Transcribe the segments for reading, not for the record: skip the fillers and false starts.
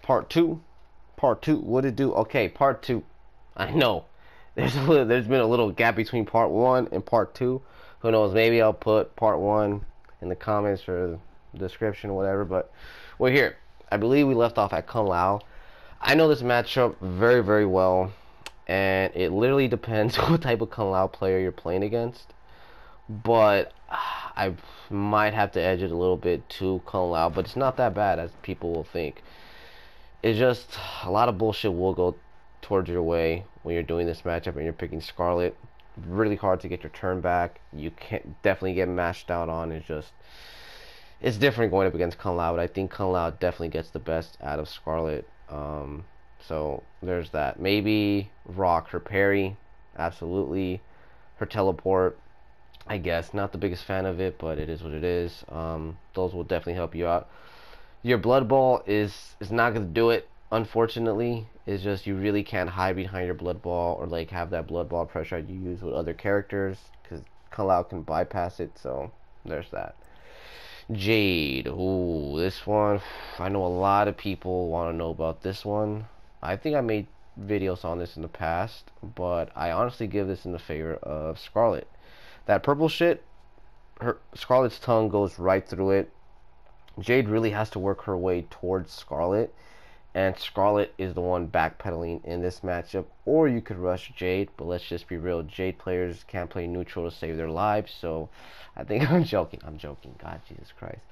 Part two. Part two. What it do? Okay, part two. I know. There's been a little gap between part one and part two. Who knows? Maybe I'll put part one in the comments or the description, whatever. But we're here. I believe we left off at Kung Lao. I know this matchup very, very well, and it literally depends what type of Kung Lao player you're playing against. But I might have to edge it a little bit to Kung Lao, but it's not that bad as people will think. It's just a lot of bullshit will go towards your way when you're doing this matchup and you're picking Scarlet. Really hard to get your turn back. You can't definitely get mashed out on. It's different going up against Kung Lao, but I think Kung Lao definitely gets the best out of Scarlet. So there's that. Maybe rock her parry, absolutely. Her teleport, I guess. Not the biggest fan of it, but it is what it is. Those will definitely help you out. Your Blood Ball is not going to do it, unfortunately. It's just you really can't hide behind your Blood Ball or like have that Blood Ball pressure you use with other characters, because Kung Lao can bypass it, so there's that. Jade. Ooh, this one, I know a lot of people want to know about this one. I think I made videos on this in the past, but I honestly give this in the favor of Scarlet. That purple shit, Scarlet's tongue goes right through it. Jade really has to work her way towards Scarlet, and Scarlet is the one backpedaling in this matchup. Or you could rush Jade, but let's just be real, Jade players can't play neutral to save their lives, so I think I'm joking. God, Jesus Christ.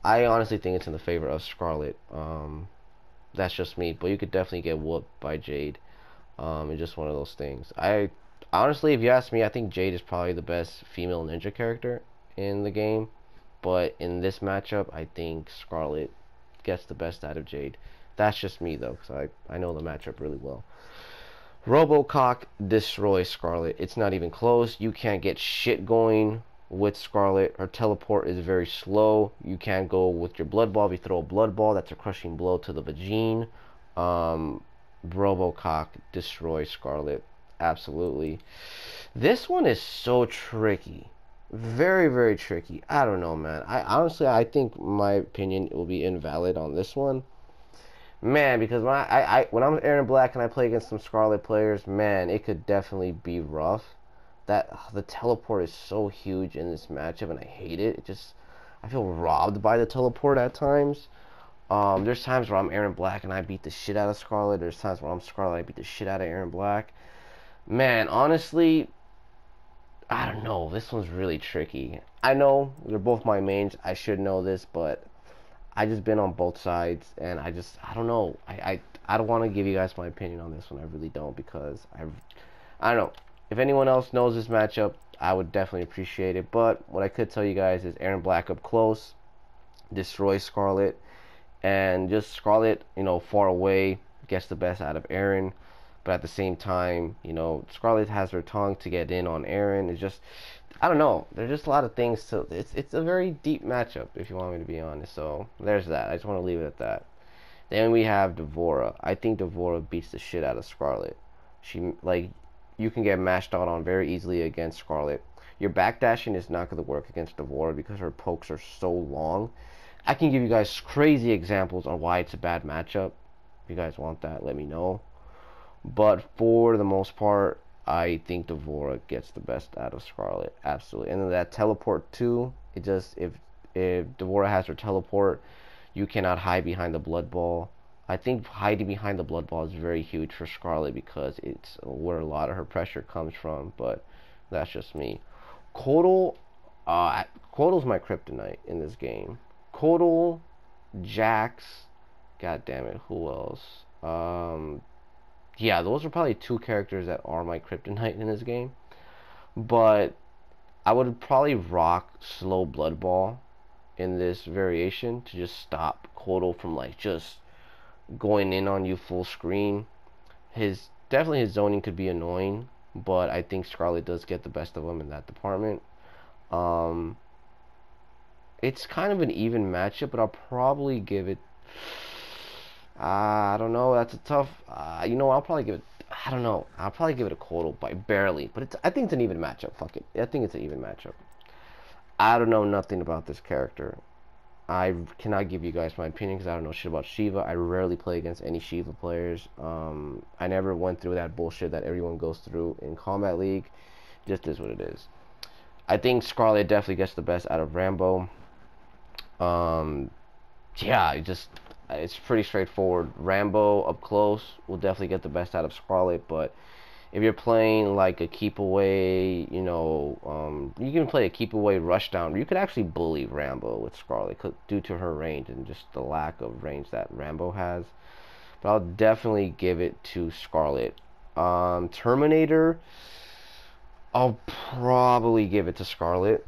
I honestly think it's in the favor of Scarlet. That's just me, but you could definitely get whooped by Jade. It's just one of those things. I honestly, if you ask me, I think Jade is probably the best female ninja character in the game. But in this matchup, I think Scarlet gets the best out of Jade. That's just me, though, because I know the matchup really well. Robocock destroys Scarlet. It's not even close. You can't get shit going with Scarlet. Her teleport is very slow. You can't go with your Blood Ball. If you throw a Blood Ball, that's a crushing blow to the vagine. Robocock destroys Scarlet. Absolutely. This one is so tricky. Very, very tricky. I don't know, man. I think my opinion will be invalid on this one, man. Because when I'm Erron Black and I play against some Scarlet players, man, it could definitely be rough. The teleport is so huge in this matchup, and I hate it. I feel robbed by the teleport at times. There's times where I'm Erron Black and I beat the shit out of Scarlet. There's times where I'm Scarlet and I beat the shit out of Erron Black. Man, honestly, I don't know. This one's really tricky. I know they're both my mains. I should know this, but I just been on both sides, and I don't know. I don't want to give you guys my opinion on this one. I really don't, because I don't know. If anyone else knows this matchup, I would definitely appreciate it. But what I could tell you guys is Erron Black up close destroys Scarlet, and just Scarlet, far away gets the best out of Erron. But at the same time, Scarlet has her tongue to get in on Erron. It's just, I don't know. There's just a lot of things to. It's a very deep matchup, if you want me to be honest. So there's that. I just want to leave it at that. Then we have D'Vorah. I think D'Vorah beats the shit out of Scarlet. You can get mashed out on very easily against Scarlet. Your backdashing is not going to work against D'Vorah because her pokes are so long. I can give you guys crazy examples on why it's a bad matchup. If you guys want that, let me know. But for the most part, I think D'Vorah gets the best out of Scarlet. Absolutely. And then that teleport too, if D'Vorah has her teleport, you cannot hide behind the Blood Ball. I think hiding behind the Blood Ball is very huge for Scarlet because it's where a lot of her pressure comes from, but that's just me. Kotal, Kotal's my kryptonite in this game. Kotal, Jax, god damn it, who else? Yeah, those are probably two characters that are my kryptonite in this game. But I would probably rock slow Blood Ball in this variation to just stop Kotal from just going in on you full screen. Definitely his zoning could be annoying, but I think Scarlet does get the best of him in that department. It's kind of an even matchup, but I'll probably give it. I don't know. That's a tough. I'll probably give it. I don't know. I'll probably give it a Kotal by barely, but I think it's an even matchup. Fuck it. I think it's an even matchup. I don't know nothing about this character. I cannot give you guys my opinion because I don't know shit about Shiva. I rarely play against any Shiva players. I never went through that bullshit that everyone goes through in Combat League. Just is what it is. I think Scarlet definitely gets the best out of Rambo. Yeah, it's pretty straightforward. Rambo up close will definitely get the best out of Scarlet, but if you're playing like a keep away, you can play a keep away rushdown. You could actually bully Rambo with Scarlet due to her range and just the lack of range that Rambo has. But I'll definitely give it to Scarlet. Terminator, I'll probably give it to Scarlet.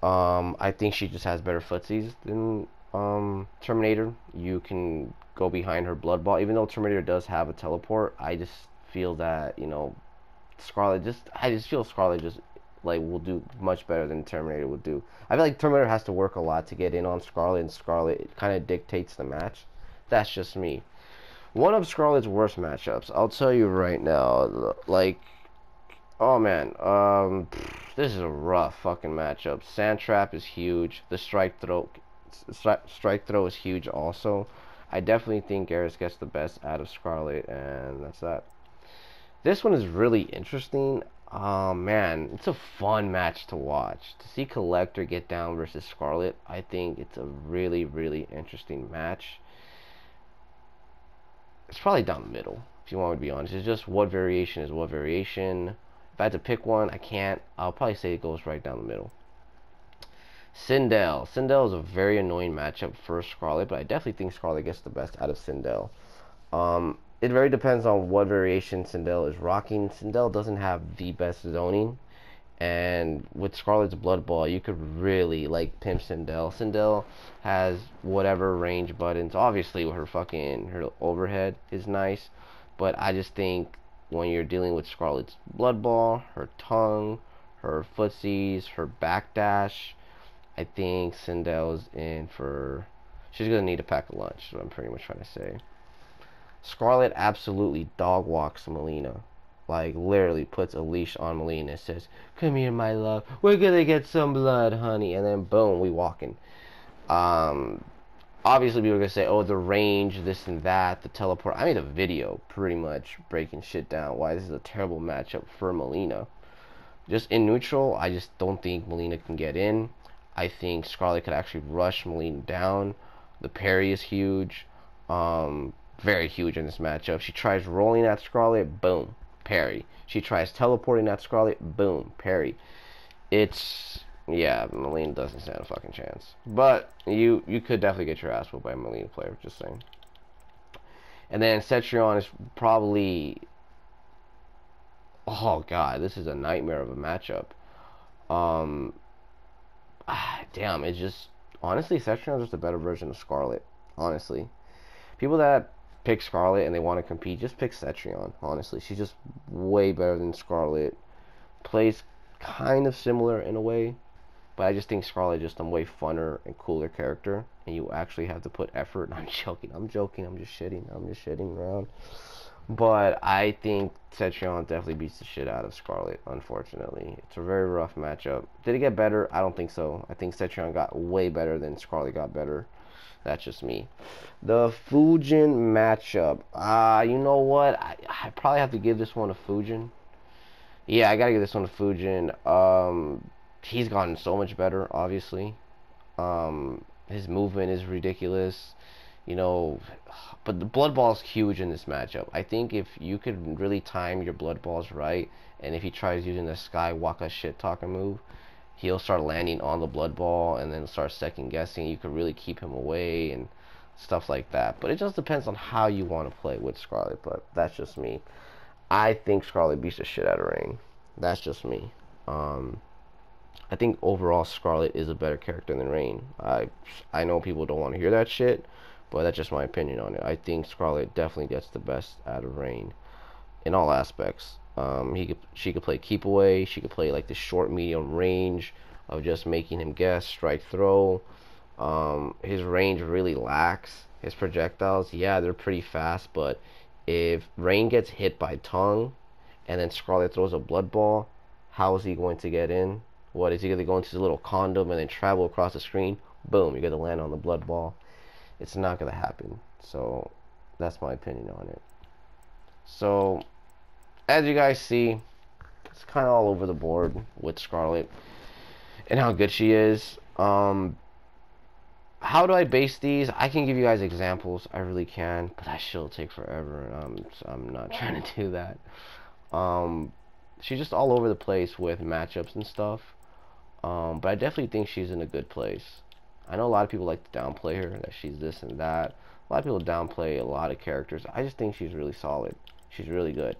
I think she just has better footsies than Terminator. You can go behind her blood ball, even though Terminator does have a teleport. I just feel that I just feel Scarlet just like will do much better than Terminator would do. I feel like Terminator has to work a lot to get in on Scarlet, and Scarlet kind of dictates the match. That's just me. One of Scarlet's worst matchups, I'll tell you right now. Like, oh man, this is a rough fucking matchup. Sand Trap is huge. The strike throw is huge also. I definitely think Garrus gets the best out of Scarlet, and that's that. This one is really interesting. Oh man, it's a fun match to watch. To see Collector get down versus Scarlet, I think it's a really, really interesting match. It's probably down the middle, if you want me to be honest. It's just what variation is what variation. If I had to pick one, I can't. I'll probably say it goes right down the middle. Sindel. Sindel is a very annoying matchup for Scarlet, but I definitely think Scarlet gets the best out of Sindel. It very depends on what variation Sindel is rocking. Sindel doesn't have the best zoning, and with Scarlet's Blood Ball, you could really like pimp Sindel. Sindel has whatever range buttons. Obviously, her overhead is nice, but I just think when you're dealing with Scarlet's Blood Ball, her tongue, her footsies, her backdash, I think Sindel's in for. She's gonna need a pack of lunch. Is what I'm pretty much trying to say. Scarlet absolutely dog walks Mileena. Like, literally puts a leash on Mileena and says, "Come here, my love. We're gonna get some blood, honey." And then, boom, we walking. Obviously, people are gonna say, oh, the range, this and that, the teleport. I made a video pretty much breaking shit down why this is a terrible matchup for Mileena. Just in neutral, I just don't think Mileena can get in. I think Scarlet could actually rush Mileena down. The parry is huge. Very huge in this matchup. She tries rolling at Scarlet, boom, parry. She tries teleporting at Scarlet, boom, parry. Yeah, Mileena doesn't stand a fucking chance. But you could definitely get your ass whooped by a Mileena player, just saying. And then Cetrion is probably, oh god, this is a nightmare of a matchup. Damn, it's just, honestly, Cetrion is just a better version of Scarlet, honestly. People that pick Scarlet and they want to compete, just pick Cetrion, honestly. She's just way better than Scarlet. Plays kind of similar in a way, but I just think Scarlet is just a way funner and cooler character, and you actually have to put effort. I'm joking, I'm just shitting around. But I think Cetrion definitely beats the shit out of Scarlet, unfortunately. It's a very rough matchup. Did it get better? I don't think so. I think Cetrion got way better than Scarlet got better. That's just me. The Fujin matchup. You know what? I probably have to give this one to Fujin. Yeah, I gotta give this one to Fujin. He's gotten so much better, obviously. His movement is ridiculous. But the blood ball is huge in this matchup. I think if you could really time your blood balls right, and if he tries using the Skywalker shit talking move, he'll start landing on the blood ball and then start second guessing. You could really keep him away and stuff like that. But it just depends on how you want to play with Scarlet. But that's just me. I think Scarlet beats the shit out of Rain. That's just me. I think overall Scarlet is a better character than Rain. I know people don't want to hear that shit, but that's just my opinion on it. I think Scarlet definitely gets the best out of Rain in all aspects. She could play keep away. She could play like the short medium range of just making him guess, strike, throw. His range really lacks. His projectiles, yeah, they're pretty fast, but if Rain gets hit by tongue and then Scarlet throws a blood ball, how is he going to get in? What is he going to go into his little condom and then travel across the screen? boom, you get to land on the blood ball. It's not gonna happen. So that's my opinion on it. So as you guys see, it's kind of all over the board with Scarlet and how good she is. How do I base these? I can give you guys examples. I really can, but that shit'll take forever, and I'm not trying to do that. She's just all over the place with matchups and stuff. But I definitely think she's in a good place. I know a lot of people like to downplay her, that she's this and that. A lot of people downplay a lot of characters. I just think she's really solid. She's really good.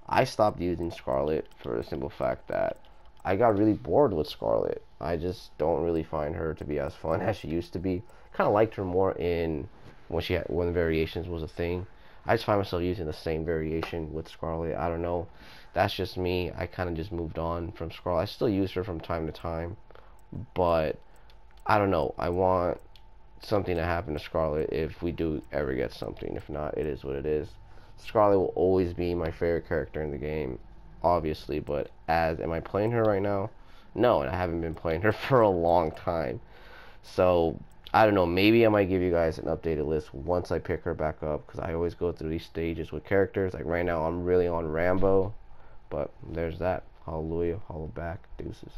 I stopped using Scarlet for the simple fact that I got really bored with Scarlet. I just don't really find her to be as fun as she used to be. Kind of liked her more in when variations was a thing. I just find myself using the same variation with Scarlet. I don't know. That's just me. I kind of just moved on from Scarlet. I still use her from time to time, but I don't know. I want something to happen to Scarlet if we do ever get something. If not, it is what it is. Scarlet will always be my favorite character in the game, obviously, but am I playing her right now? No, and I haven't been playing her for a long time. So I don't know, maybe I might give you guys an updated list once I pick her back up, because I always go through these stages with characters. Like right now I'm really on Rambo, but there's that. Hallelujah, hollow back, deuces.